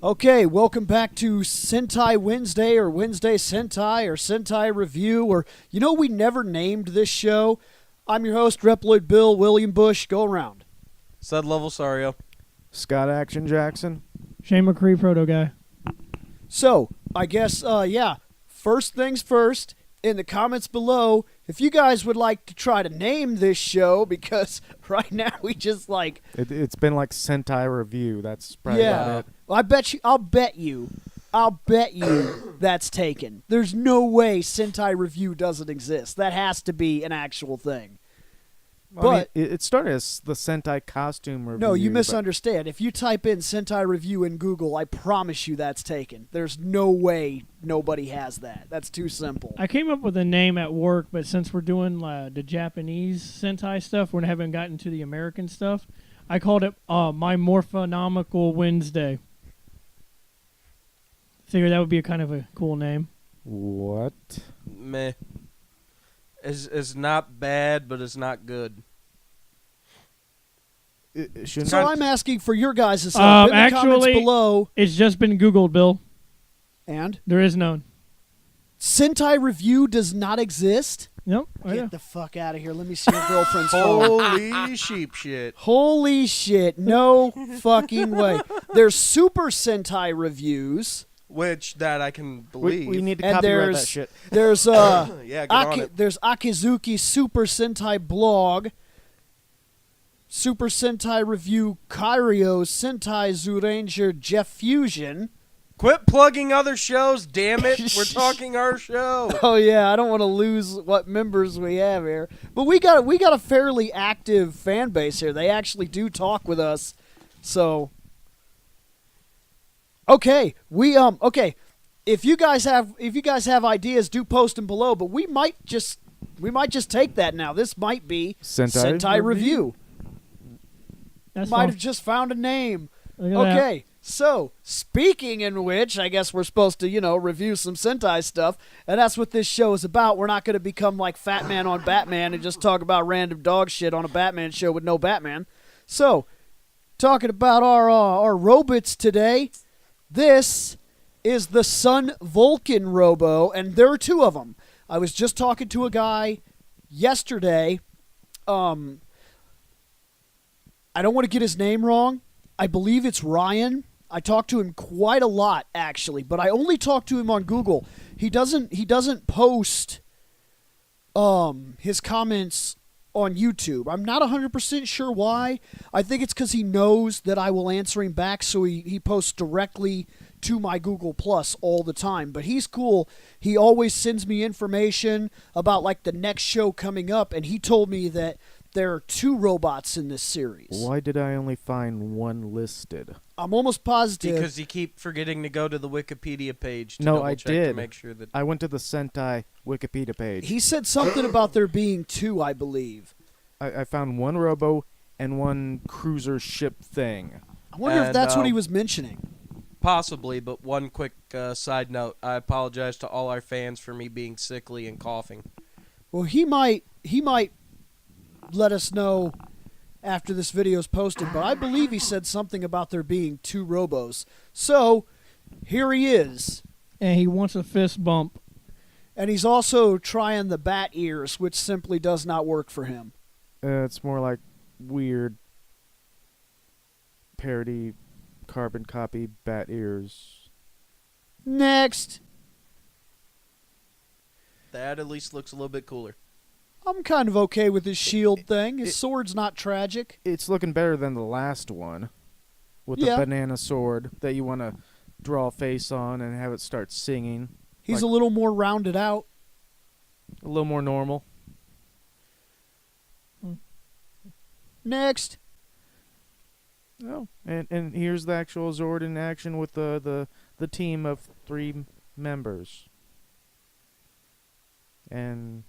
Okay, welcome back to Sentai Wednesday or Wednesday Sentai or Sentai Review or, we never named this show. I'm your host, Reploid Bill, William Bush. Go around. Sud Level Sario. Scott Action Jackson. Shane McCree, Proto Guy. So, I guess, first things first, in the comments below, if you guys would like to try to name this show, because right now we just It's been like Sentai Review. That's probably about it. I'll bet you that's taken. There's no way Sentai Review doesn't exist. That has to be an actual thing. But it started as the Sentai Costume Reviews. No, you misunderstand. If you type in Sentai Review in Google, I promise you that's taken. There's no way nobody has that. That's too simple. I came up with a name at work, but since we're doing the Japanese Sentai stuff, we haven't gotten to the American stuff, I called it My Morphonomical Wednesday. Figured that would be a kind of a cool name. What? Meh. It's not bad, but it's not good. So I'm asking for your guys' help in the comments below. It's just been Googled, Bill. And? There is none. Sentai Review does not exist? Nope. Get the fuck out of here. Let me see your girlfriend's phone. Holy sheep shit. Holy shit. No fucking way. There's Super Sentai Reviews. Which, that I can believe. We need to And copyright that shit. There's yeah, get on it. there's Akizuki Super Sentai Blog, Super Sentai Review Kairio Sentai Zuranger Jeff Fusion. Quit plugging other shows, damn it. We're talking our show. Oh yeah, I don't want to lose what members we have here. But we got a fairly active fan base here. They actually do talk with us. So okay, okay. If you guys have ideas, do post them below. But we might just take that now. This might be Sentai Review. Might have just found a name. Okay, so speaking in which, I guess we're supposed to review some Sentai stuff, and that's what this show is about. We're not going to become like Fat Man on Batman and just talk about random dog shit on a Batman show with no Batman. So, talking about our robots today. This is the Sun Vulcan Robo, and there are two of them. I was just talking to a guy yesterday. I don't want to get his name wrong. I believe it's Ryan. I talked to him quite a lot, actually, but I only talked to him on Google. He doesn't post his comments on YouTube. I'm not 100% sure why. I think it's because he knows that I will answer him back, so he posts directly to my Google Plus all the time. But he's cool. He always sends me information about like the next show coming up, and he told me that there are 2 robots in this series. Why did I only find one listed? I'm almost positive. Because you keep forgetting to go to the Wikipedia page to No, double I check did. to make sure that... I went to the Sentai Wikipedia page. He said something about there being 2, I believe. I found one Robo and one cruiser ship thing. I wonder if And, that's what he was mentioning. Possibly, but one quick side note. I apologize to all our fans for me being sickly and coughing. Well, he might let us know after this video is posted, but I believe he said something about there being 2 Robos. So, here he is. And he wants a fist bump. And he's also trying the bat ears, which simply does not work for him. It's more like weird parody, carbon copy, bat ears. Next. That at least looks a little bit cooler. I'm kind of okay with his shield thing. His sword's not tragic. It's looking better than the last one with the banana sword that you want to draw a face on and have it start singing. He's a little more rounded out. A little more normal. Next. Oh, and here's the actual Zord in action with the team of 3 members. And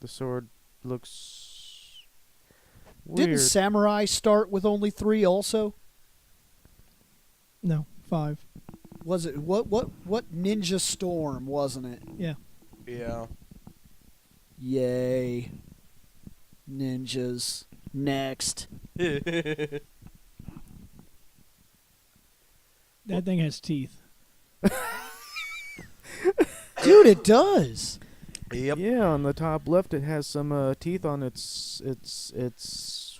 the sword looks weird. Didn't Samurai start with only 3 also? No, 5. Was it what Ninja Storm, wasn't it? Yeah. Yeah. Yay. Ninjas. That thing has teeth. Dude, it does. Yep. Yeah, on the top left, it has some teeth on its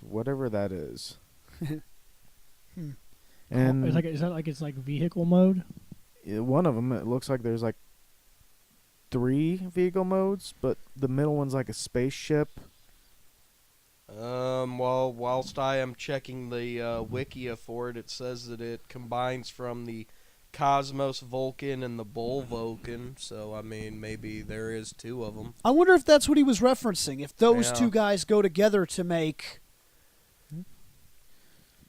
whatever that is. And Is that like it's like vehicle mode? one of them, it looks like there's like 3 vehicle modes, but the middle one's like a spaceship. Well, whilst I am checking the wikia for it, it says that it combines from the Cosmos Vulcan and the Bull Vulcan, so, I mean, maybe there is 2 of them. I wonder if that's what he was referencing, if those Yeah. 2 guys go together to make...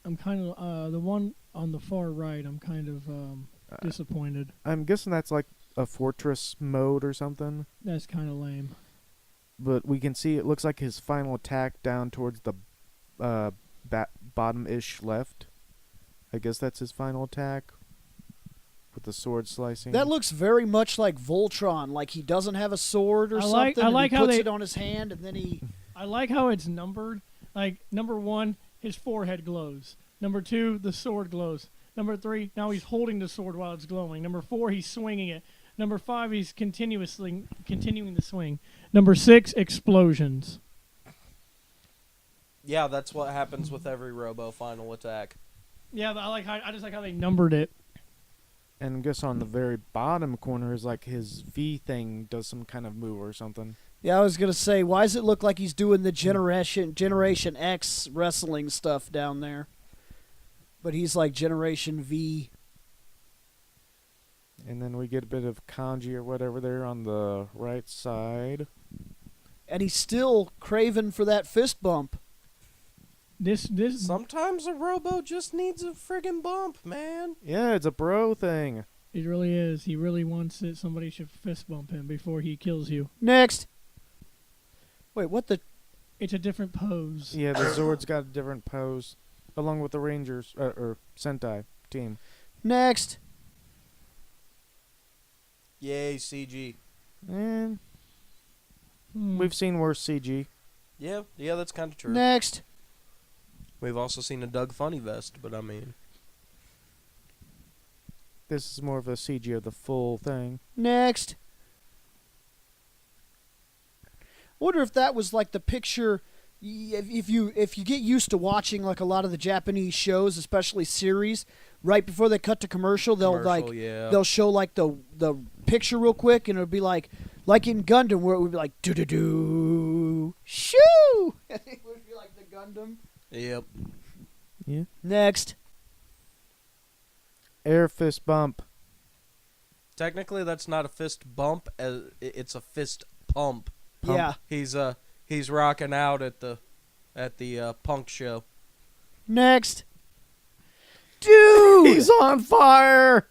I'm kind of the one on the far right. I'm kind of disappointed. I'm guessing that's like a fortress mode or something. That's kind of lame. But we can see it looks like his final attack down towards the bottom-ish left. I guess that's his final attack with the sword slicing. That looks very much like Voltron, like he doesn't have a sword or something. I like and he how puts they- it on his hand, and then he... I like how it's numbered. Like number 1, his forehead glows. Number 2, the sword glows. Number 3, now he's holding the sword while it's glowing. Number 4, he's swinging it. Number 5, he's continuing the swing. Number 6, explosions. Yeah, that's what happens with every Robo final attack. Yeah, I just like how they numbered it. And I guess on the very bottom corner is like his V thing does some kind of move or something. Yeah, I was going to say, why does it look like he's doing the Generation X wrestling stuff down there? But he's like Generation V. And then we get a bit of kanji or whatever there on the right side. And he's still craving for that fist bump. This Sometimes a Robo just needs a friggin' bump, man. Yeah, it's a bro thing. it really is. He really wants it. Somebody should fist bump him before he kills you. Next. Wait, what the... It's a different pose. Yeah, the Zord's got a different pose, along with the Rangers, or Sentai team. Next. Yay, CG. And Hmm. we've seen worse CG. Yeah, that's kind of true. Next. We've also seen a Doug Funny Vest, but I mean... This is more of a CG of the full thing. Next. I wonder if that was like the picture. If you get used to watching like a lot of the Japanese shows, especially series, right before they cut to commercial, they'll show like the picture real quick, and it'll be like in Gundam where it would be like do do do shoo. It would be like the Gundam. Yep. Yeah. Next. Air fist bump. Technically, that's not a fist bump. It's a fist pump. Yeah. He's rocking out at the punk show. Next. Dude. He's on fire.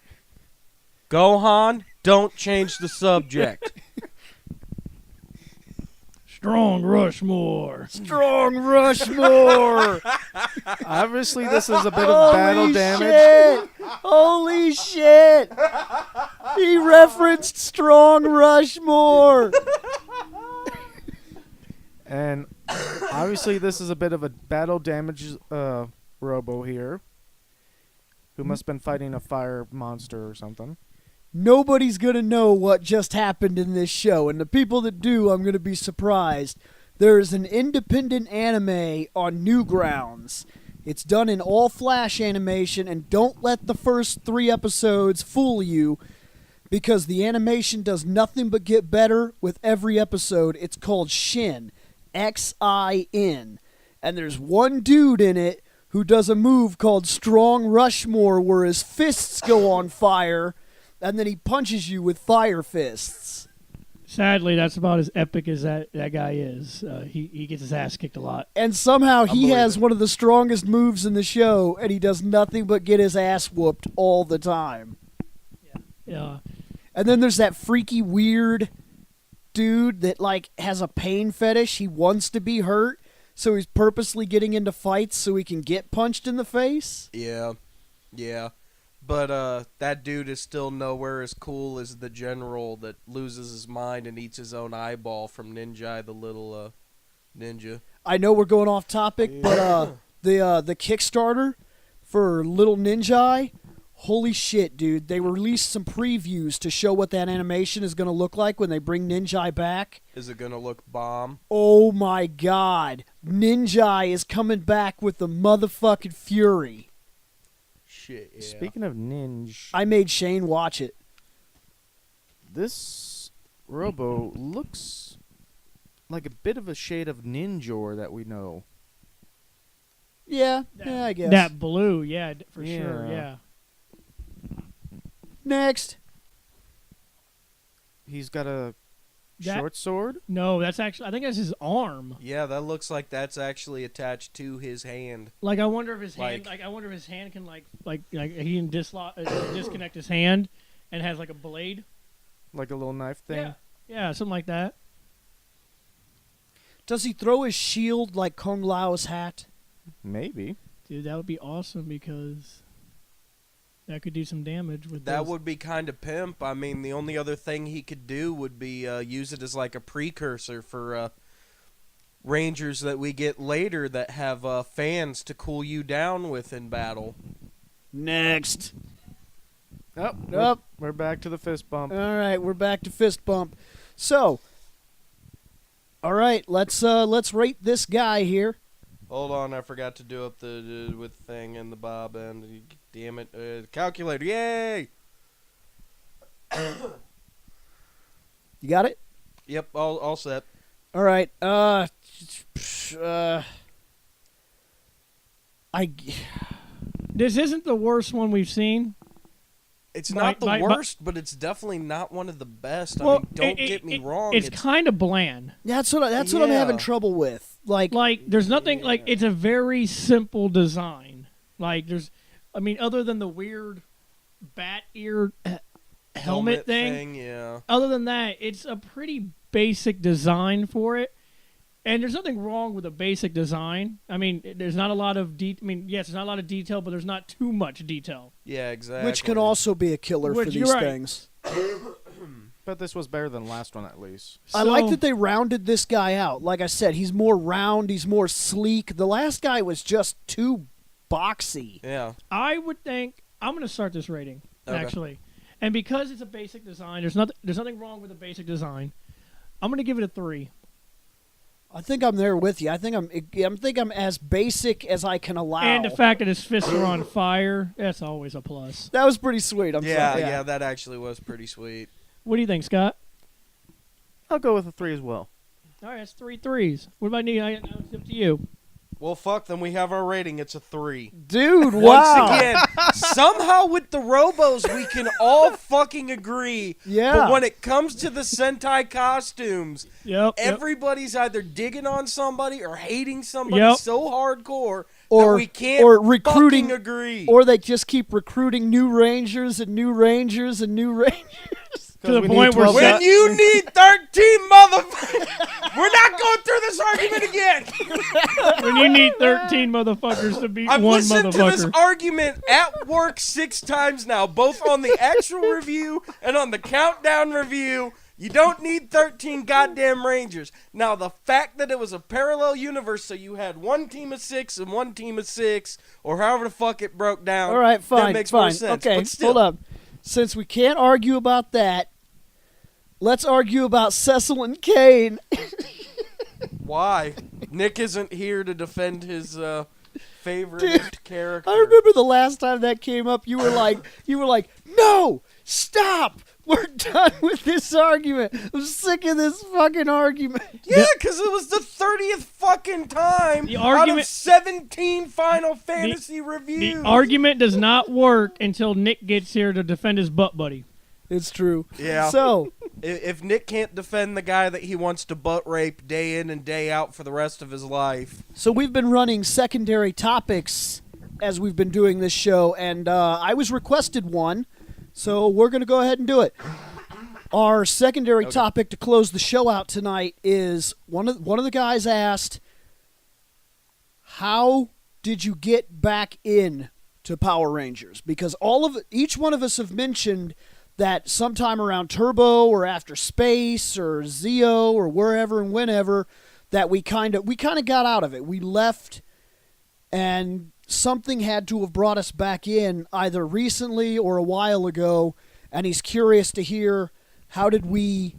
Gohan, don't change the subject. Strong Rushmore. Strong Rushmore. Obviously, this is a bit of battle damage. Shit. Holy shit. He referenced Strong Rushmore. And obviously, this is a bit of a battle damage Robo here, who must have been fighting a fire monster or something. Nobody's going to know what just happened in this show, and the people that do, I'm going to be surprised. There is an independent anime on Newgrounds. It's done in all flash animation, and don't let the first 3 episodes fool you, because the animation does nothing but get better with every episode. It's called Shin, Xin, and there's one dude in it who does a move called Strong Rushmore where his fists go on fire, and then he punches you with fire fists. Sadly, that's about as epic as that guy is. He gets his ass kicked a lot. And somehow he believe has it. one of the strongest moves in the show, and he does nothing but get his ass whooped all the time. Yeah. And then there's that freaky, weird dude that, like, has a pain fetish. He wants to be hurt, so he's purposely getting into fights so he can get punched in the face. Yeah. But that dude is still nowhere as cool as the general that loses his mind and eats his own eyeball from Ninja, the little ninja. I know we're going off topic, but the Kickstarter for Little Ninja, Holy shit, dude. They released some previews to show what that animation is going to look like when they bring Ninjai back. Is it going to look bomb? Oh my god. Ninjai is coming back with the motherfucking fury. Shit, yeah. Speaking of ninja, I made Shane watch it. this Robo looks like a bit of a shade of Ninjor that we know. Yeah, I guess. That blue, yeah, for Yeah. sure, yeah. Next. He's got a That- short sword. No, that's actually, I think that's his arm. Yeah, that looks like that's actually attached to his hand. Like, I wonder if his hand, Like- I wonder if his hand can, like he can disconnect his hand and has, like, a blade. Like a little knife thing. Yeah, something like that. Does he throw his shield like Kung Lao's hat? Maybe. Dude, that would be awesome because that could do some damage with That those. would be kind of pimp. I mean, the only other thing he could do would be use it as like a precursor for Rangers that we get later that have fans to cool you down with in battle. Next. Oh, Nope. We're back to the fist bump. All right, we're back to fist bump. So, all right, let's rate this guy here. Hold on, I forgot to do up the with the thing and the bob end. Damn it, calculator! Yay! You got it? Yep, all set. All right. This isn't the worst one we've seen. It's My- not the my- worst, but it's definitely not one of the best. Well, I mean, don't get me wrong. It's kind of bland. That's what I'm having Yeah. trouble with. Like There's nothing like it's a very simple design. Like other than the weird bat ear helmet thing. Yeah. Other than that, it's a pretty basic design for it. And there's nothing wrong with a basic design. I mean, there's not a lot of yes, there's not a lot of detail, but there's not too much detail. Yeah, exactly. which can also be a killer for Which, you're these right. things. But this was better than the last one, at least. I like So- that they rounded this guy out. Like I said, he's more round, he's more sleek. The last guy was just too boxy. Yeah. I would think I'm going to start this rating Okay. actually, and because it's a basic design, there's nothing wrong with a basic design. I'm going to give it a 3. I think I'm there with you. I think I'm as basic as I can allow. And the fact that his fists are on fire, that's always a plus. that was pretty sweet. I'm sorry. Yeah, that actually was pretty sweet. What do you think, Scott? I'll go with a 3 as well. All right, that's 3 3s. What about me? It's up to you. Well, fuck, then we have our rating. It's a 3. Dude, wow. Once again, somehow with the Robos, we can all fucking agree. Yeah. But when it comes to the Sentai costumes, Yep. everybody's either digging on somebody or hating somebody Yep. so hardcore Or- that we can't or recruiting- fucking agree. Or they just keep recruiting new Rangers and new Rangers and new Rangers. To the we point need where 12 when you need 13 motherfuckers, we're not going through this argument again. when you need 13 motherfuckers to beat I've one listened to this motherfucker. argument at work 6 times now, both on the actual review and on the countdown review. You don't need 13 goddamn Rangers. Now, the fact that it was a parallel universe, so you had one team of 6 and one team of 6, or however the fuck it broke down. All right, fine, That makes fine. more sense. Okay, but still, hold up. Since we can't argue about that, let's argue about Cecil and Kane. why? Nick isn't here to defend his favorite character. I remember the last time that came up, you were like, no, stop. We're done with this argument. I'm sick of this fucking argument. Yeah, because it was the 30th fucking time The out of argument- 17 Final Fantasy reviews. The argument does not work until Nick gets here to defend his butt buddy. It's true. Yeah. So, If Nick can't defend the guy that he wants to butt rape day in and day out for the rest of his life. so we've been running secondary topics as we've been doing this show, and I was requested one, so we're going to go ahead and do it. Our secondary topic to close the show out tonight is one of the guys asked, "How did you get back in to Power Rangers?" Because each one of us have mentioned that sometime around Turbo or after Space or Zeo or wherever and whenever that we kind of got out of it. We left, and something had to have brought us back in either recently or a while ago, and he's curious to hear how did we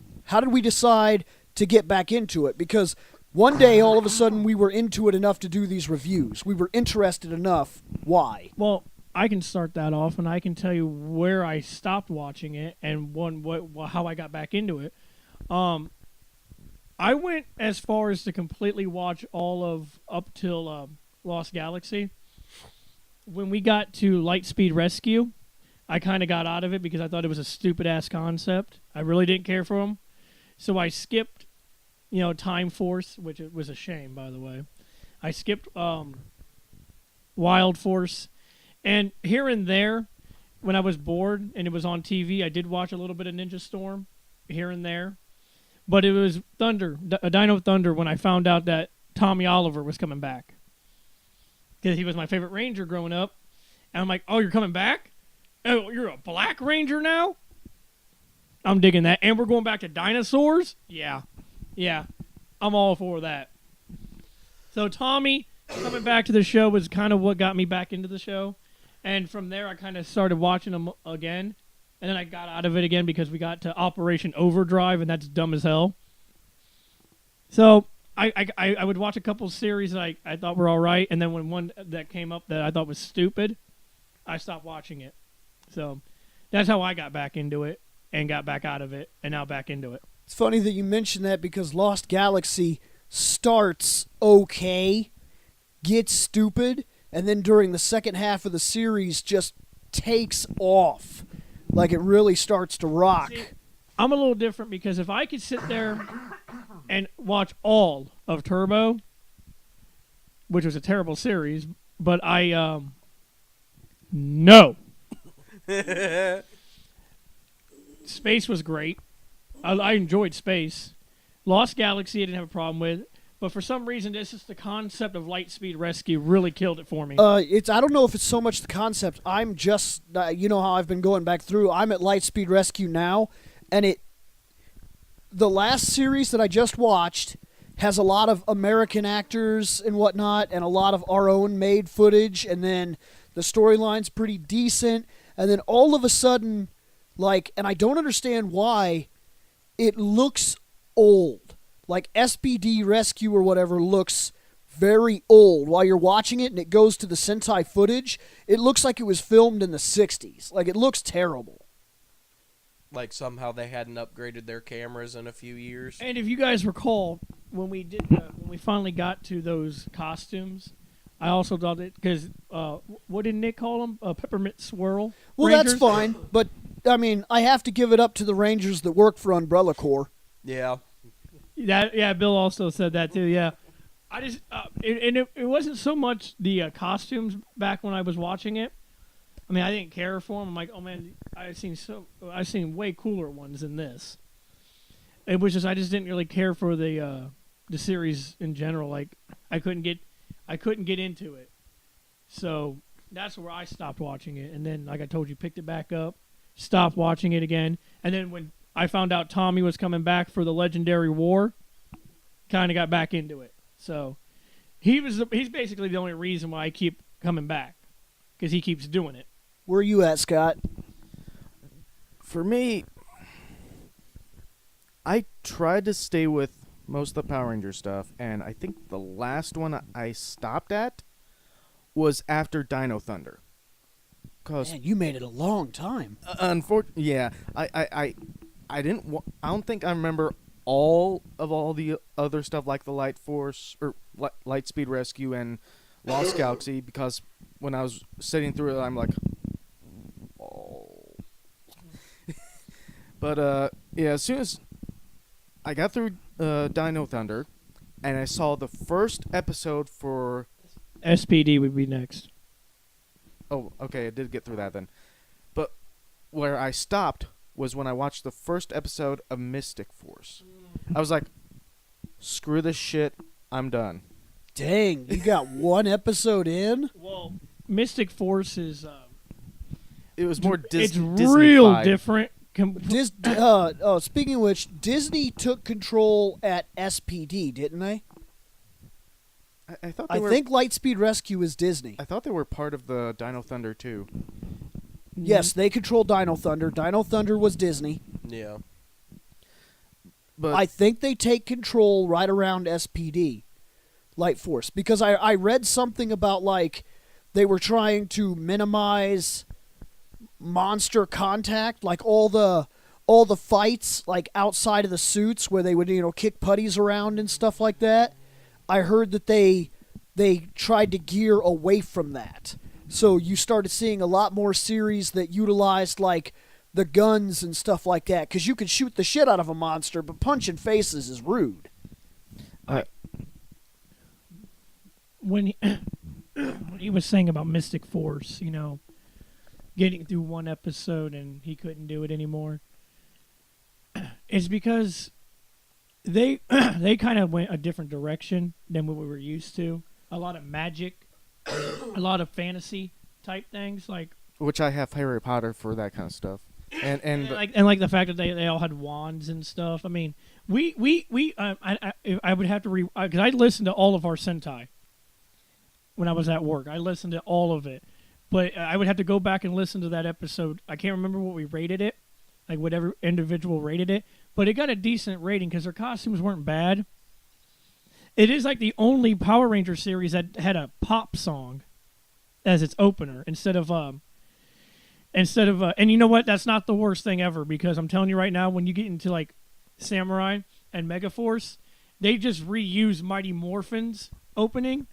decide to get back into it, because one day all of a sudden we were into it enough to do these reviews. We were interested enough. Why? Well, I can start that off, and I can tell you where I stopped watching it and how I got back into it. I went as far as to completely watch all of up till Lost Galaxy. When we got to Lightspeed Rescue, I kind of got out of it because I thought it was a stupid-ass concept. I really didn't care for them. So I skipped, Time Force, which it was a shame, by the way. I skipped Wild Force. And here and there, when I was bored and it was on TV, I did watch a little bit of Ninja Storm here and there. But it was Dino Thunder, when I found out that Tommy Oliver was coming back. Because he was my favorite Ranger growing up. And I'm like, oh, you're coming back? Oh, you're a Black Ranger now? I'm digging that. And we're going back to dinosaurs? Yeah. I'm all for that. So Tommy coming back to the show was kind of what got me back into the show. And from there, I kind of started watching him again. And then I got out of it again because we got to Operation Overdrive, and that's dumb as hell. So I would watch a couple series that I thought were all right, and then when one that came up that I thought was stupid, I stopped watching it. So that's how I got back into it and got back out of it, and now back into it. It's funny that you mention that, because Lost Galaxy starts okay, gets stupid, and then during the second half of the series just takes off. Like, it really starts to rock. See, I'm a little different, because if I could sit there and watch all of Turbo, which was a terrible series, but no. Space was great. I enjoyed Space. Lost Galaxy I didn't have a problem with. But for some reason, this is the concept of Lightspeed Rescue really killed it for me. I don't know if it's so much the concept. I'm just, you know how I've been going back through. I'm at Lightspeed Rescue now, and the last series that I just watched has a lot of American actors and whatnot, and a lot of our own made footage, and then the storyline's pretty decent, and then all of a sudden, and I don't understand why, it looks old. Like SPD Rescue or whatever looks very old. While you're watching it and it goes to the Sentai footage, it looks like it was filmed in the 60s. Like, it looks terrible. Like somehow they hadn't upgraded their cameras in a few years. And if you guys recall, when we finally got to those costumes, I also thought it, because what did Nick call them? Peppermint Swirl? Well, Rangers? that's fine, but I mean, I have to give it up to the Rangers that work for Umbrella Corps. Yeah. Bill also said that too. Yeah, I just it wasn't so much the costumes back when I was watching it. I mean, I didn't care for them. I'm like, oh man, I've seen way cooler ones than this. It was just I just didn't really care for the series in general. Like, I couldn't get into it. So that's where I stopped watching it. And then, like I told you, picked it back up, stopped watching it again, and then when I found out Tommy was coming back for the Legendary War, kind of got back into it. So he's basically the only reason why I keep coming back, because he keeps doing it. Where are you at, Scott? For me, I tried to stay with most of the Power Ranger stuff, and I think the last one I stopped at was after Dino Thunder. Man, you made it a long time. Unfortunately, yeah. I don't think I remember all the other stuff like the Light Force or Lightspeed Rescue and Lost Galaxy, because when I was sitting through it, I'm like, oh. But yeah, as soon as I got through Dino Thunder, and I saw the first episode for SPD would be next. Oh, okay, I did get through that then. But where I stopped was when I watched the first episode of Mystic Force. I was like, screw this shit, I'm done. Dang, you got one episode in? Well, Mystic Force is... it was more It's Disney real vibe. different. Speaking of which, Disney took control at SPD, didn't they? I thought I think Lightspeed Rescue is Disney. I thought they were part of the Dino Thunder too. Yes, they control Dino Thunder. Dino Thunder was Disney. Yeah. But I think they take control right around SPD, Light Force, because I read something about like they were trying to minimize monster contact, like all the fights like outside of the suits where they would kick putties around and stuff like that. I heard that they tried to gear away from that. So you started seeing a lot more series that utilized like the guns and stuff like that, because you can shoot the shit out of a monster, but punching faces is rude. When he was saying about Mystic Force, getting through one episode and he couldn't do it anymore, it's because they kind of went a different direction than what we were used to. A lot of magic, a lot of fantasy type things, like which I have Harry Potter for that kind of stuff. And like the fact that they all had wands and stuff. I mean, I would have to because I listened to all of our Sentai when I was at work. I listened to all of it, but I would have to go back and listen to that episode. I can't remember what we rated it, like whatever individual rated it, but it got a decent rating because their costumes weren't bad. It is like the only Power Ranger series that had a pop song as its opener instead of and you know what? That's not the worst thing ever, because I'm telling you right now, when you get into like Samurai and Megaforce, they just reuse Mighty Morphin's opening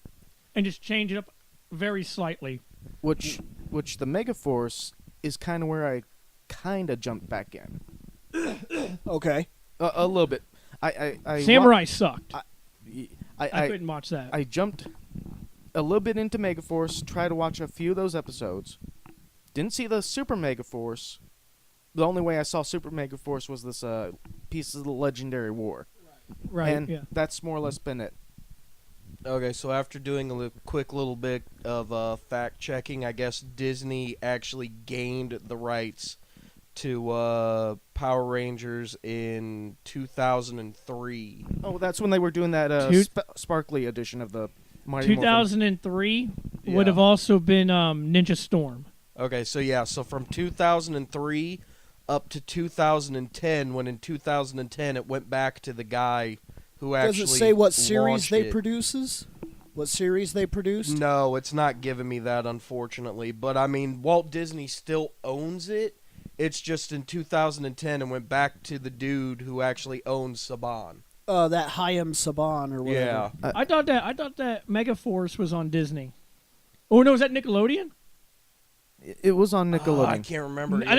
and just change it up very slightly. Which the Megaforce is kind of where I kind of jumped back in. Okay. A little bit. I Samurai sucked. I couldn't watch that. I jumped a little bit into Megaforce, tried to watch a few of those episodes. Didn't see the Super Megaforce. The only way I saw Super Megaforce was this piece of the Legendary War. Right. And yeah. that's more or less been it. Okay, so after doing a quick little bit of fact checking, I guess Disney actually gained the rights to Power Rangers in 2003. Oh, that's when they were doing that sparkly edition of the Mighty Morphin. 2003 would have also been Ninja Storm. Okay, so from 2003 up to 2010, when in 2010 it went back to the guy who actually Does it say what series launched they it. produces? What series they produced? No, it's not giving me that, unfortunately. But, I mean, Walt Disney still owns it. It's just in 2010 and went back to the dude who actually owns Saban. That Hayam Saban or whatever. Yeah. I thought that Megaforce was on Disney. Oh no, was that Nickelodeon? It was on Nickelodeon. I can't remember. I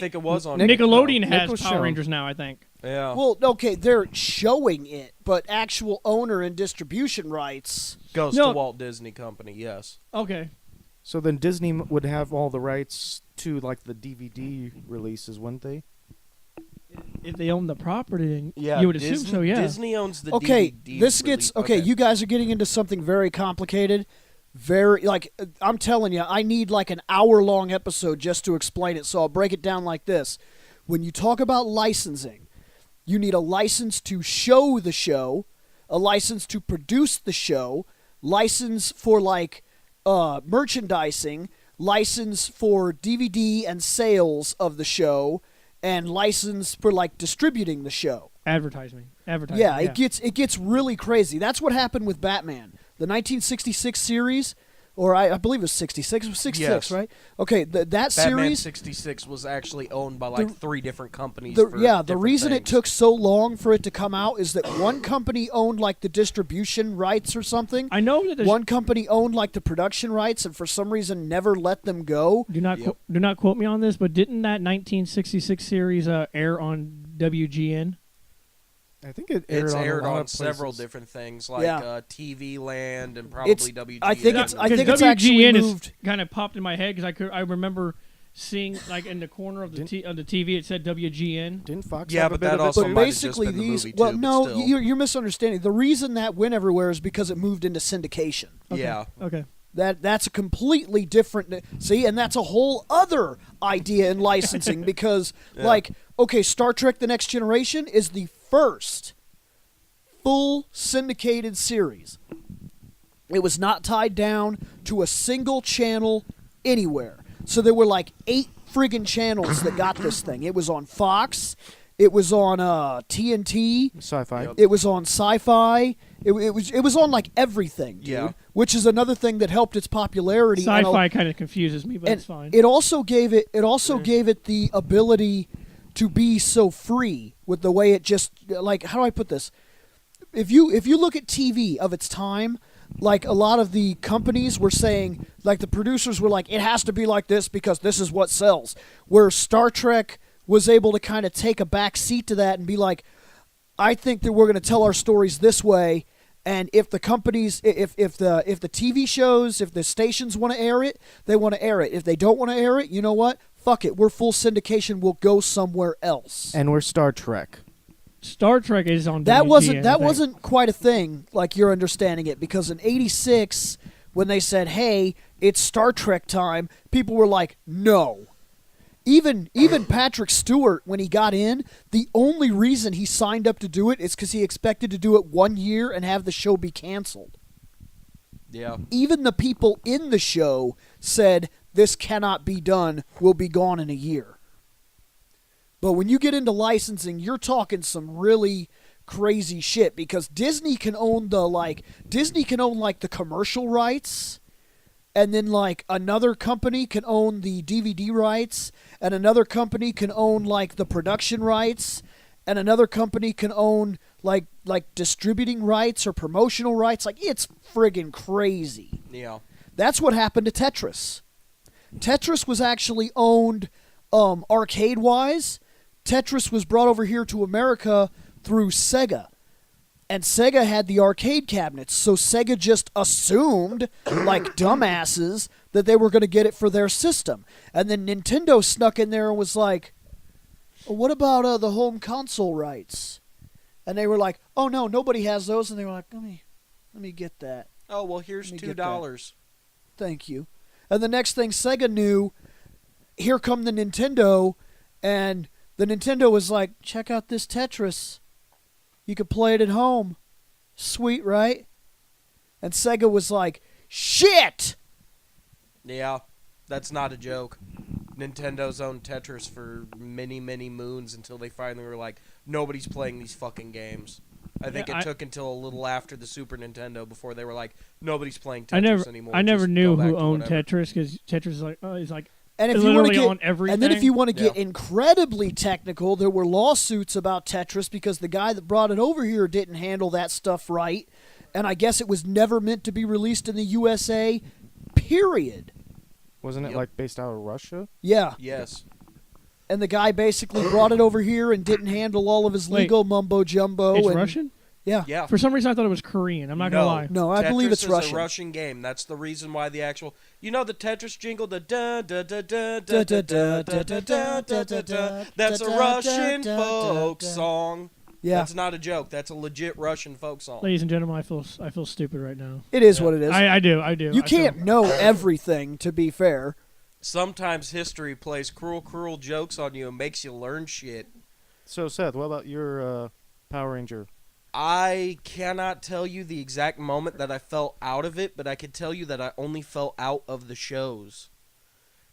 think it was on Nickelodeon has Nick was Power shown. Rangers now, I think. Yeah. Well, okay, they're showing it, but actual owner and distribution rights. Goes No. to Walt Disney Company, yes. Okay. So then Disney would have all the rights to like the DVD releases, wouldn't they? If they own the property, then Yeah, you would Disney, assume so, yeah. Disney owns the Okay, DVD this gets release. okay. You guys are getting into something very complicated. Very I'm telling you, I need like an hour-long episode just to explain it. So I'll break it down like this: when you talk about licensing, you need a license to show the show, a license to produce the show, license for like merchandising, license for DVD and sales of the show, and license for like distributing the show. Advertising. Yeah, it gets really crazy. That's what happened with Batman. The 1966 series, or I believe it was 66. It was 66, Yes. right? Okay, that Batman series. 66 was actually owned by like three different companies. The different reason it things. took so long for it to come out is that one company owned like the distribution rights or something. I know that there's One company owned like the production rights, and for some reason never let them go. do not quote me on this, but didn't that 1966 series air on WGN? I think it It's aired a lot on of several places. different things like Yeah. TV Land and probably WGN. I think it's Because actually WGN moved. kind of popped in my head because I remember seeing like in the corner of the TV it said WGN. Didn't Fox Yeah, have a but bit that of it also too? But might have just basically been the these movie well too, but no still. you're misunderstanding. The reason that went everywhere is because it moved into syndication. Okay. Yeah. Okay. That's a completely different see, and that's a whole other idea in licensing because like okay, Star Trek The Next Generation is the first full syndicated series. It was not tied down to a single channel anywhere. So there were like 8 friggin' channels that got this thing. It was on Fox. It was on TNT. Sci-fi. Yep. It was on Sci-Fi. It was on like everything, dude. Yeah. Which is another thing that helped its popularity. Sci-fi kind of confuses me, but and it's fine. it also gave it the ability to be so free with the way it just, like, how do I put this? If you look at TV of its time, like a lot of the companies were saying, like the producers were like, it has to be like this because this is what sells. Where Star Trek was able to kind of take a back seat to that and be like, I think that we're going to tell our stories this way, and if the companies, if the TV shows, if the stations want to air it, they want to air it. If they don't want to air it, you know what? Fuck it. We're full syndication. We'll go somewhere else. And we're Star Trek. Star Trek is on That WGN, wasn't quite a thing like you're understanding it, because in '86 when they said, "Hey, it's Star Trek time," people were like, "No." Even Patrick Stewart, when he got in, the only reason he signed up to do it is because he expected to do it 1 year and have the show be canceled. Yeah. Even the people in the show said, this cannot be done, we'll be gone in a year. But when you get into licensing, you're talking some really crazy shit, because Disney can own the commercial rights, and then like another company can own the DVD rights, and another company can own like the production rights, and another company can own like distributing rights or promotional rights. Like, it's friggin' crazy. Yeah. That's what happened to Tetris. Tetris was actually owned arcade-wise. Tetris was brought over here to America through Sega. And Sega had the arcade cabinets, so Sega just assumed, like dumbasses, that they were going to get it for their system. And then Nintendo snuck in there and was like, well, what about the home console rights? And they were like, oh, no, nobody has those. And they were like, let me get that. Oh, well, here's $2. Thank you. And the next thing Sega knew, here come the Nintendo, and the Nintendo was like, check out this Tetris. You could play it at home. Sweet, right? And Sega was like, shit! Yeah, that's not a joke. Nintendo's owned Tetris for many, many moons until they finally were like, nobody's playing these fucking games. I think it took until a little after the Super Nintendo before they were like, nobody's playing Tetris anymore. I never Just knew go back who to owned whatever. Tetris, because Tetris is like And if it's you want literally to get, on everything. and then if you want to get Yeah. incredibly technical, there were lawsuits about Tetris because the guy that brought it over here didn't handle that stuff right, and I guess it was never meant to be released in the USA. Period. Wasn't it Yep. like based out of Russia? Yeah. Yes. And the guy basically brought it over here and didn't handle all of his Wait. legal mumbo jumbo. It's and, Russian? Yeah. Yeah. For some reason, I thought it was Korean. I'm not going to lie. No, I believe it's Tetris is Russian. a Russian game. That's the reason why the actual, you know, the Tetris jingle, the da da da da da da da da da da da da da. That's a Russian folk song. Yeah. That's not a joke. That's a legit Russian folk song. Ladies and gentlemen, I feel stupid right now. It is what it is. I do. You can't know everything, to be fair. Sometimes history plays cruel jokes on you and makes you learn shit. So, Seth, what about your Power Ranger? I cannot tell you the exact moment that I fell out of it, but I can tell you that I only fell out of the shows.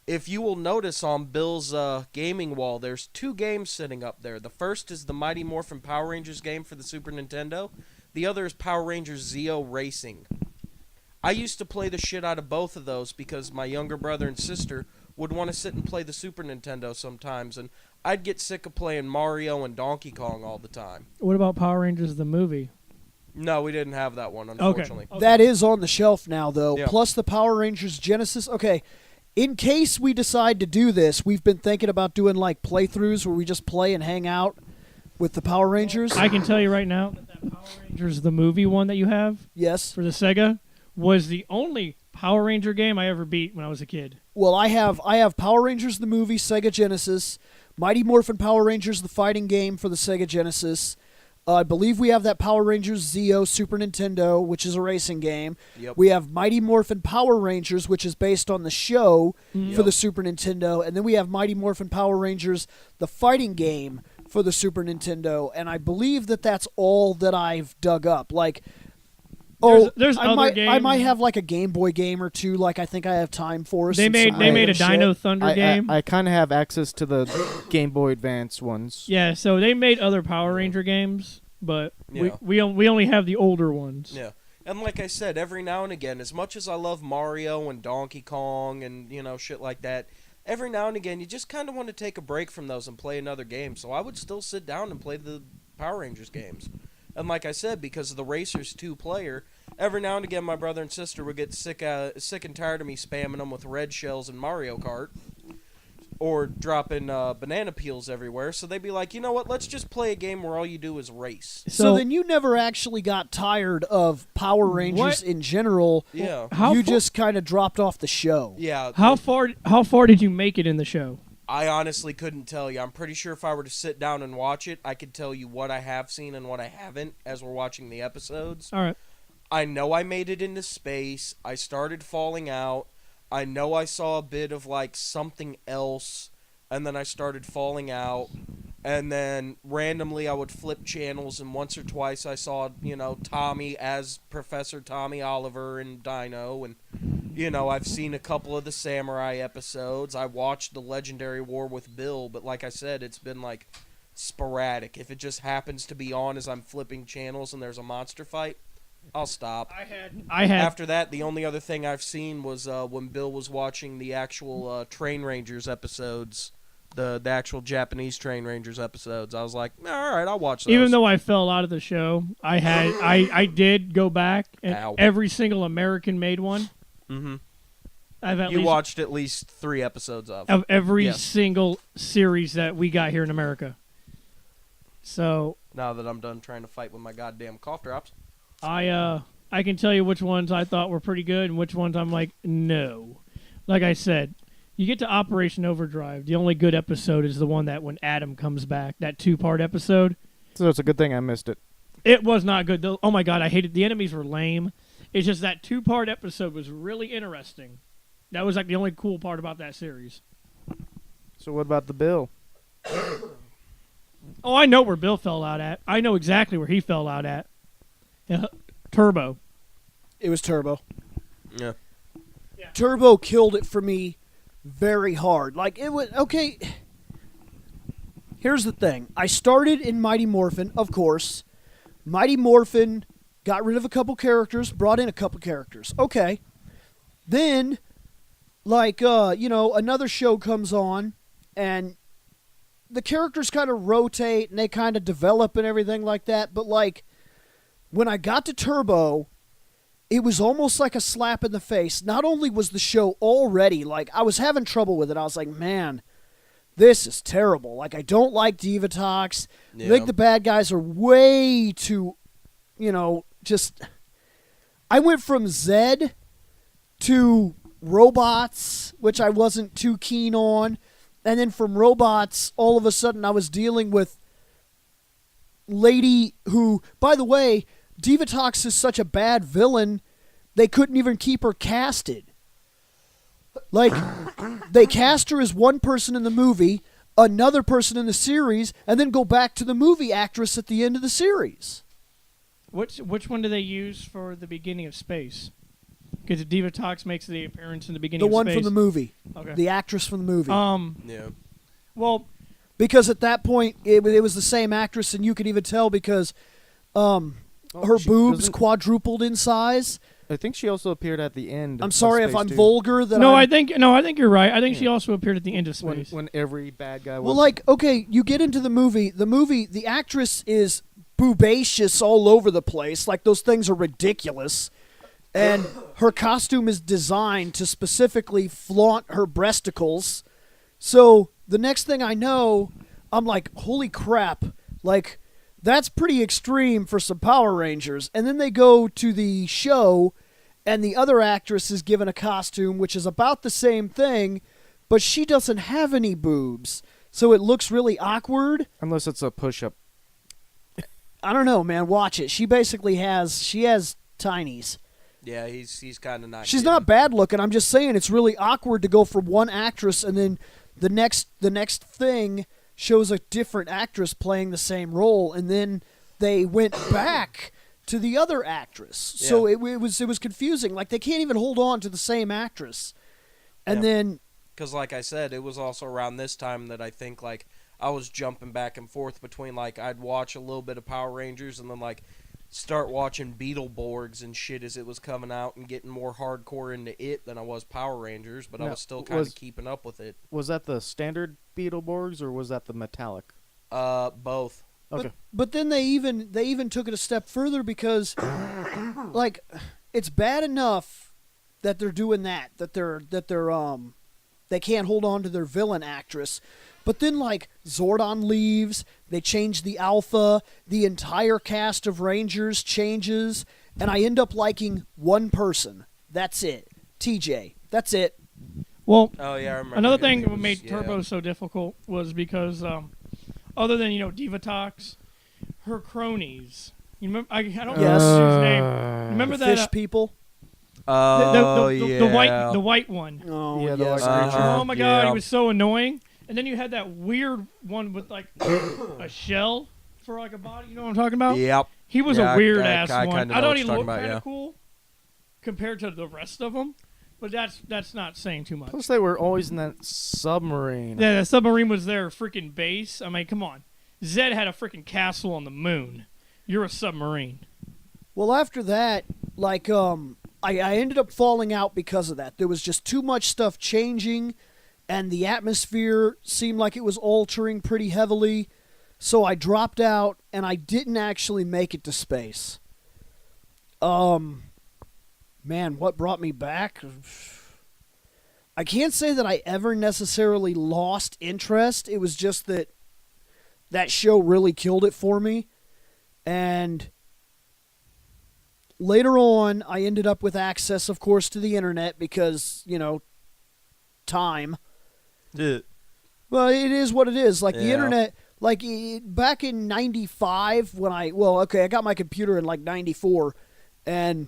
If you will notice on Bill's gaming wall, there's 2 games sitting up there. The first is the Mighty Morphin Power Rangers game for the Super Nintendo. The other is Power Rangers Zeo Racing. I used to play the shit out of both of those because my younger brother and sister would want to sit and play the Super Nintendo sometimes, and I'd get sick of playing Mario and Donkey Kong all the time. What about Power Rangers the movie? No, we didn't have that one, unfortunately. Okay. That is on the shelf now, though. Yeah. Plus the Power Rangers Genesis. Okay, in case we decide to do this, we've been thinking about doing like playthroughs where we just play and hang out with the Power Rangers. I can tell you right now that Power Rangers the movie one that you have Yes. for the Sega was the only Power Ranger game I ever beat when I was a kid. Well, I have Power Rangers the movie, Sega Genesis, Mighty Morphin Power Rangers the fighting game for the Sega Genesis. I believe we have that Power Rangers Zeo Super Nintendo, which is a racing game. Yep. We have Mighty Morphin Power Rangers, which is based on the show Mm-hmm. for the Super Nintendo. And then we have Mighty Morphin Power Rangers, the fighting game for the Super Nintendo. And I believe that that's all that I've dug up. Like, there's I other might, games. I might have like a Game Boy game or two. Like I think I have time for. They made a Dino Thunder game. I kind of have access to the Game Boy Advance ones. Yeah, so they made other Power Ranger games, but Yeah. we only have the older ones. Yeah. And like I said, every now and again, as much as I love Mario and Donkey Kong and, shit like that, every now and again, you just kind of want to take a break from those and play another game. So I would still sit down and play the Power Rangers games. And like I said, because of the Racers 2-player, every now and again, my brother and sister would get sick and tired of me spamming them with red shells in Mario Kart. Or dropping banana peels everywhere. So they'd be like, you know what, let's just play a game where all you do is race. So then you never actually got tired of Power Rangers in general. Yeah. You just kind of dropped off the show. Yeah. How far did you make it in the show? I honestly couldn't tell you. I'm pretty sure if I were to sit down and watch it, I could tell you what I have seen and what I haven't as we're watching the episodes. All right. I know I made it into space. I started falling out. I know I saw a bit of like something else, and then I started falling out, and then randomly I would flip channels, and once or twice I saw, Tommy as Professor Tommy Oliver and Dino, and, I've seen a couple of the Samurai episodes. I watched the Legendary War with Bill, but like I said, it's been like sporadic. If it just happens to be on as I'm flipping channels and there's a monster fight, I'll stop. I had. After that, the only other thing I've seen was when Bill was watching the actual Train Rangers episodes, the actual Japanese Train Rangers episodes. I was like, all right, I'll watch those. Even though I fell out of the show, I did go back and every single American-made one. Mm-hmm. You watched at least 3 episodes of every single series that we got here in America. So now that I'm done trying to fight with my goddamn cough drops. I can tell you which ones I thought were pretty good and which ones I'm like, no. Like I said, you get to Operation Overdrive. The only good episode is the one that when Adam comes back, that 2-part episode. So it's a good thing I missed it. It was not good. Oh my God, I hated the enemies were lame. It's just that 2-part episode was really interesting. That was like the only cool part about that series. So what about the Bill? Oh, I know where Bill fell out at. I know exactly where he fell out at. Turbo. It was Turbo. Yeah. Turbo killed it for me very hard. Like, it was... Okay, here's the thing. I started in Mighty Morphin, of course. Mighty Morphin got rid of a couple characters, brought in a couple characters. Okay. Then, like, another show comes on, and the characters kind of rotate, and they kind of develop and everything like that, but, like... When I got to Turbo, it was almost like a slap in the face. Not only was the show already, like, I was having trouble with it. I was like, man, this is terrible. Like, I don't like Divatox. Yeah. I think the bad guys are way too, just... I went from Zed to Robots, which I wasn't too keen on. And then from Robots, all of a sudden I was dealing with lady who, by the way... Divatox is such a bad villain, they couldn't even keep her casted. Like, they cast her as one person in the movie, another person in the series, and then go back to the movie actress at the end of the series. Which one do they use for the beginning of Space? Because Divatox makes the appearance in the beginning of Space. The one from the movie. Okay. The actress from the movie. Yeah. Well... Because at that point, it was the same actress, and you could even tell because... her boobs quadrupled in size. I think she also appeared at the end. I'm sorry if I'm 2. vulgar. I think you're right. I think she also appeared at the end of Space. When every bad guy was... Well, like, okay, you get into the movie. The actress is boobacious all over the place. Like, those things are ridiculous. And her costume is designed to specifically flaunt her breasticles. So, the next thing I know, I'm like, holy crap. Like... That's pretty extreme for some Power Rangers. And then they go to the show, and the other actress is given a costume which is about the same thing, but she doesn't have any boobs. So it looks really awkward. Unless it's a push-up. I don't know, man. Watch it. She basically has tinies. Yeah, he's kind of not. She's not bad looking. I'm just saying it's really awkward to go from one actress and then the next thing shows a different actress playing the same role, and then they went back to the other actress. So it was confusing. Like they can't even hold on to the same actress. And then, because like I said, it was also around this time that I think like I was jumping back and forth between like I'd watch a little bit of Power Rangers and then like start watching Beetleborgs and shit as it was coming out and getting more hardcore into it than I was Power Rangers, but I was still kind of keeping up with it. Was that the standard Beetleborgs or was that the metallic? Both. Okay. But then they even took it a step further because, like, it's bad enough that they're doing that they can't hold on to their villain actress. But then, like, Zordon leaves, they change the Alpha, the entire cast of Rangers changes, and I end up liking one person. That's it. TJ. That's it. Well, oh, yeah, I remember another thing that made Turbo so difficult was because, other than, Divatox, her cronies. You remember? I don't know his name. Remember the that fish people? The white one. Oh, yeah, yes. Oh my God, he was so annoying. And then you had that weird one with like a shell for like a body. You know what I'm talking about? Yep. He was a weird ass I one. kinda I know thought what he you're talking looked about, kind of cool compared to the rest of them, but that's not saying too much. Plus, they were always in that submarine. Yeah, the submarine was their freaking base. I mean, come on. Zed had a freaking castle on the moon. You're a submarine. Well, after that, like, I ended up falling out because of that. There was just too much stuff changing, and the atmosphere seemed like it was altering pretty heavily. So I dropped out, and I didn't actually make it to space. Man, what brought me back? I can't say that I ever necessarily lost interest. It was just that show really killed it for me. And later on, I ended up with access, of course, to the internet because, time. Yeah. Well, it is what it is. Like, the internet, like, back in 95 when I got my computer in, like, 94, and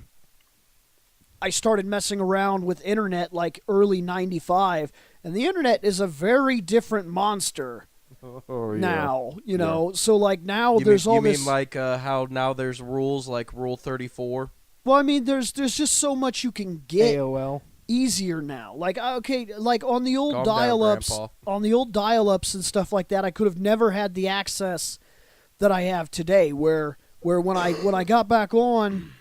I started messing around with internet, like, early 95, and the internet is a very different monster now, So, like, now there's all this... You mean like how now there's rules, like Rule 34? Well, I mean, there's just so much you can get AOL. easier now. Like, okay, like on the old dial-ups and stuff like that, I could have never had the access that I have today. Where when I got back on,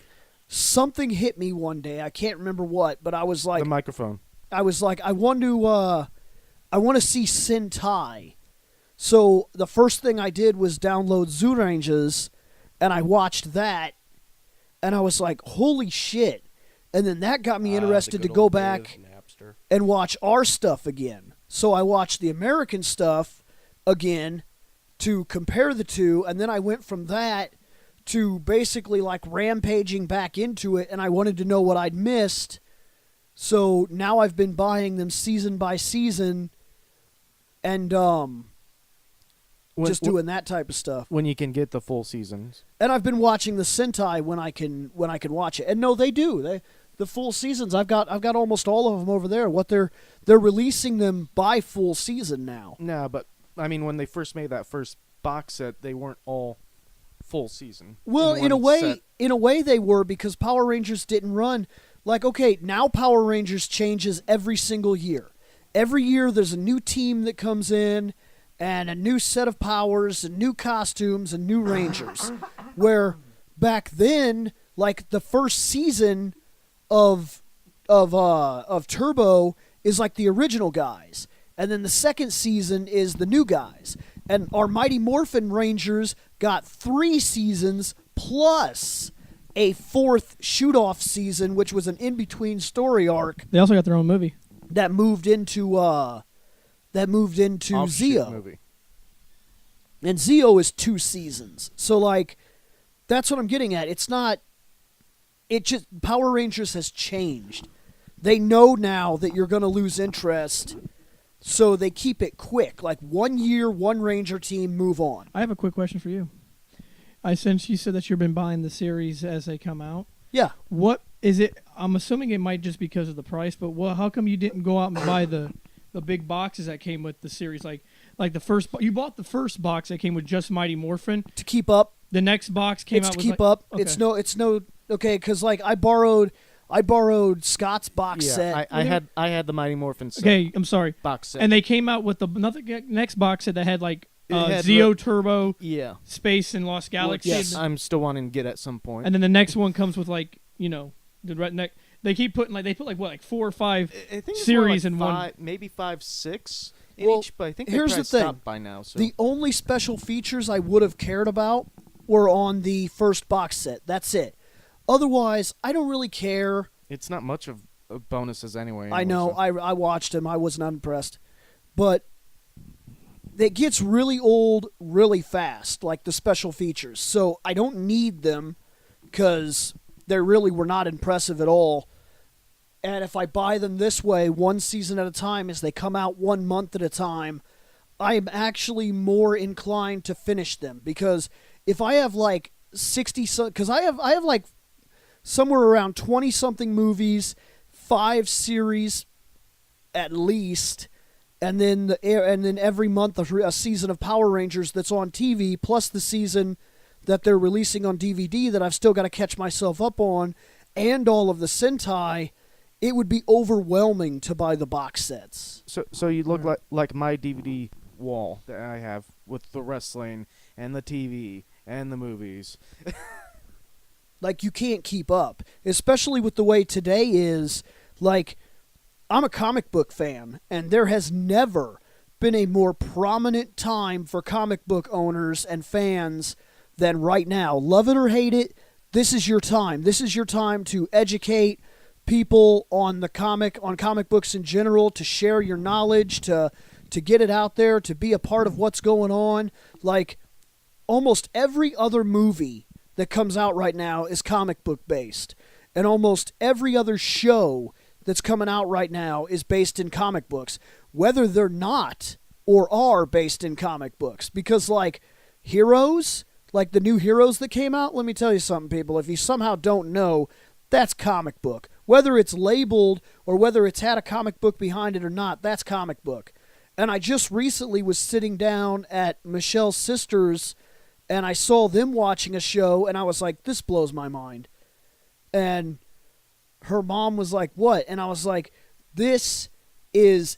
something hit me one day. I can't remember what, but I was like, the microphone. I was like, I want to see Sentai. So the first thing I did was download Zooranges, and I watched that, and I was like, holy shit. And then that got me interested to go back and watch our stuff again. So I watched the American stuff again to compare the two, and then I went from that to basically like rampaging back into it, and I wanted to know what I'd missed. So now I've been buying them season by season and just doing that type of stuff. When you can get the full seasons. And I've been watching the Sentai when I can watch it. And no, they do. The full seasons, I've got almost all of them over there. What they're releasing them by full season now. No, but I mean when they first made that first box set, they weren't all full season. Well, in a way they were, because Power Rangers didn't run. Like, okay, now Power Rangers changes every single year. Every year there's a new team that comes in and a new set of powers and new costumes and new Rangers. Where back then, like the first season of Turbo is like the original guys, and then the second season is the new guys. And our Mighty Morphin Rangers got 3 seasons plus a 4th shoot-off season, which was an in-between story arc. They also got their own movie that moved into Zeo. Movie. And Zeo is 2 seasons. So, like, that's what I'm getting at. Power Rangers has changed. They know now that you're going to lose interest, so they keep it quick. Like, 1 year, 1 Ranger team, move on. I have a quick question for you. Since you said that you've been buying the series as they come out. Yeah. What is it? I'm assuming it might just because of the price, but how come you didn't go out and buy the big boxes that came with the series? Like the first, you bought the first box that came with just Mighty Morphin to keep up. The next box came It's out to with keep like, up. Okay. It's no okay because like I borrowed Scott's box set. I had the Mighty Morphin set. Okay, I'm sorry. Box set. And they came out with another next box set that had like It had Zeo Turbo, yeah. Space, and Lost Galaxy. yes. I'm still wanting to get at some point. And then the next one comes with like the redneck. They keep putting like 4 or 5 I think it's series more like in five, one. maybe 5, 6 in Well, each. But I think here's they the thing. stopped by now. So The only special features I would have cared about were on the first box set. That's it. Otherwise, I don't really care. it's not much of bonuses anyway. I know. so- I watched him. I was not impressed. But it gets really old really fast, like the special features. So I don't need them because they really were not impressive at all. And if I buy them this way, one season at a time, as they come out 1 month at a time, I'm actually more inclined to finish them. Because if I have like 60, because I have like somewhere around 20-something movies, 5 series at least, and then every month a season of Power Rangers that's on TV, plus the season that they're releasing on DVD that I've still got to catch myself up on, and all of the Sentai, it would be overwhelming to buy the box sets. So you look like my DVD wall that I have with the wrestling and the TV and the movies. Like, you can't keep up, especially with the way today is. Like, I'm a comic book fan, and there has never been a more prominent time for comic book owners and fans than right now. Love it or hate it, this is your time. This is your time to educate people on comic books in general, to share your knowledge, to get it out there, to be a part of what's going on. Like, almost every other movie that comes out right now is comic book based, and almost every other show that's coming out right now is based in comic books, whether they're not or are based in comic books. Because, like, Heroes, like the new Heroes that came out, let me tell you something, people. If you somehow don't know, that's comic book. Whether it's labeled or whether it's had a comic book behind it or not, that's comic book. And I just recently was sitting down at Michelle's sister's, and I saw them watching a show, and I was like, this blows my mind. And her mom was like, what? And I was like, this is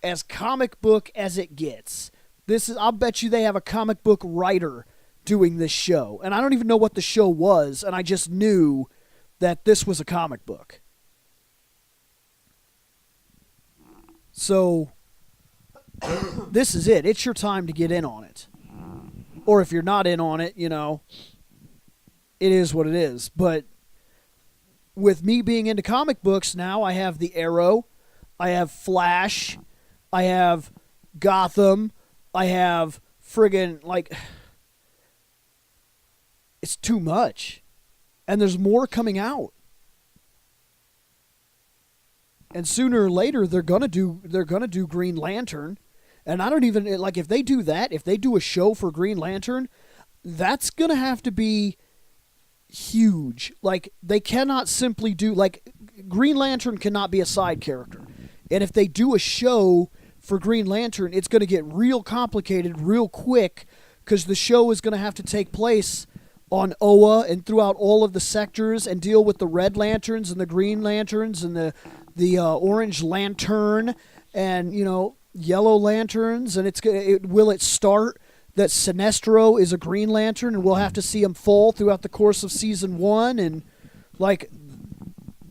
as comic book as it gets. I'll bet you they have a comic book writer doing this show. And I don't even know what the show was, and I just knew that this was a comic book. So, this is it. It's your time to get in on it. Or if you're not in on it, it is what it is. But with me being into comic books now, I have the Arrow, I have Flash, I have Gotham, I have friggin', like, it's too much. And there's more coming out. And sooner or later they're gonna do Green Lantern. And I don't even, like, if they do that, if they do a show for Green Lantern, that's gonna have to be huge. Like, they cannot simply do, like, Green Lantern cannot be a side character. And if they do a show for Green Lantern, it's going to get real complicated real quick, because the show is going to have to take place on Oa and throughout all of the sectors and deal with the Red Lanterns and the Green Lanterns and the Orange Lantern and, Yellow Lanterns. And will it start that Sinestro is a Green Lantern, and we'll have to see him fall throughout the course of season 1. And, like,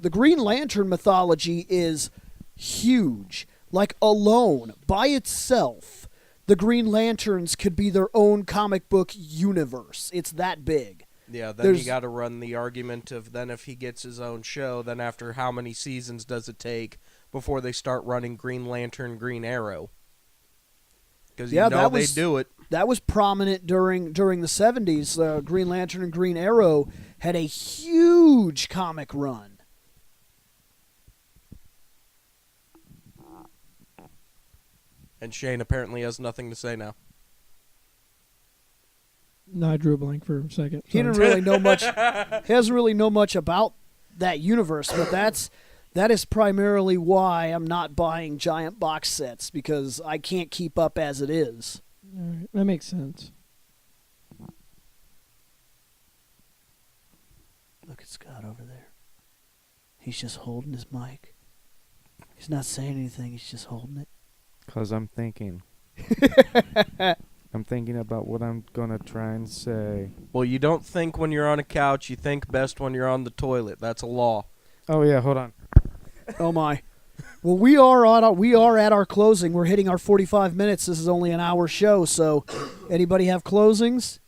the Green Lantern mythology is huge. Like, alone, by itself, the Green Lanterns could be their own comic book universe. It's that big. Yeah, then you got to run the argument of then if he gets his own show, then after how many seasons does it take before they start running Green Lantern, Green Arrow? Because they do it. That was prominent during the 70s. Green Lantern and Green Arrow had a huge comic run. And Shane apparently has nothing to say now. No, I drew a blank for a second. He didn't really know much. He doesn't really know much about that universe, but that is primarily why I'm not buying giant box sets, because I can't keep up as it is. All right, that makes sense. at Scott over there. He's just holding his mic. He's not saying anything. He's just holding it. 'Cause I'm thinking. I'm thinking about what I'm going to try and say. Well, you don't think when you're on a couch. You think best when you're on the toilet. That's a law. Oh, yeah, hold on. Oh, my. Well, we are at our closing. We're hitting our 45 minutes. This is only an hour show, so anybody have closings?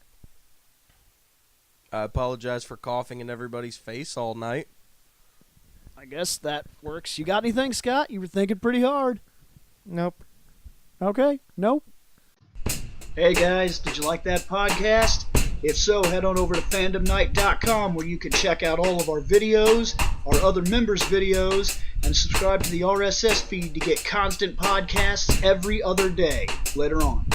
I apologize for coughing in everybody's face all night. I guess that works. You got anything, Scott? You were thinking pretty hard. Nope. Okay, nope. Hey, guys, did you like that podcast? If so, head on over to fandomnight.com where you can check out all of our videos, our other members' videos, and subscribe to the RSS feed to get constant podcasts every other day. Later on.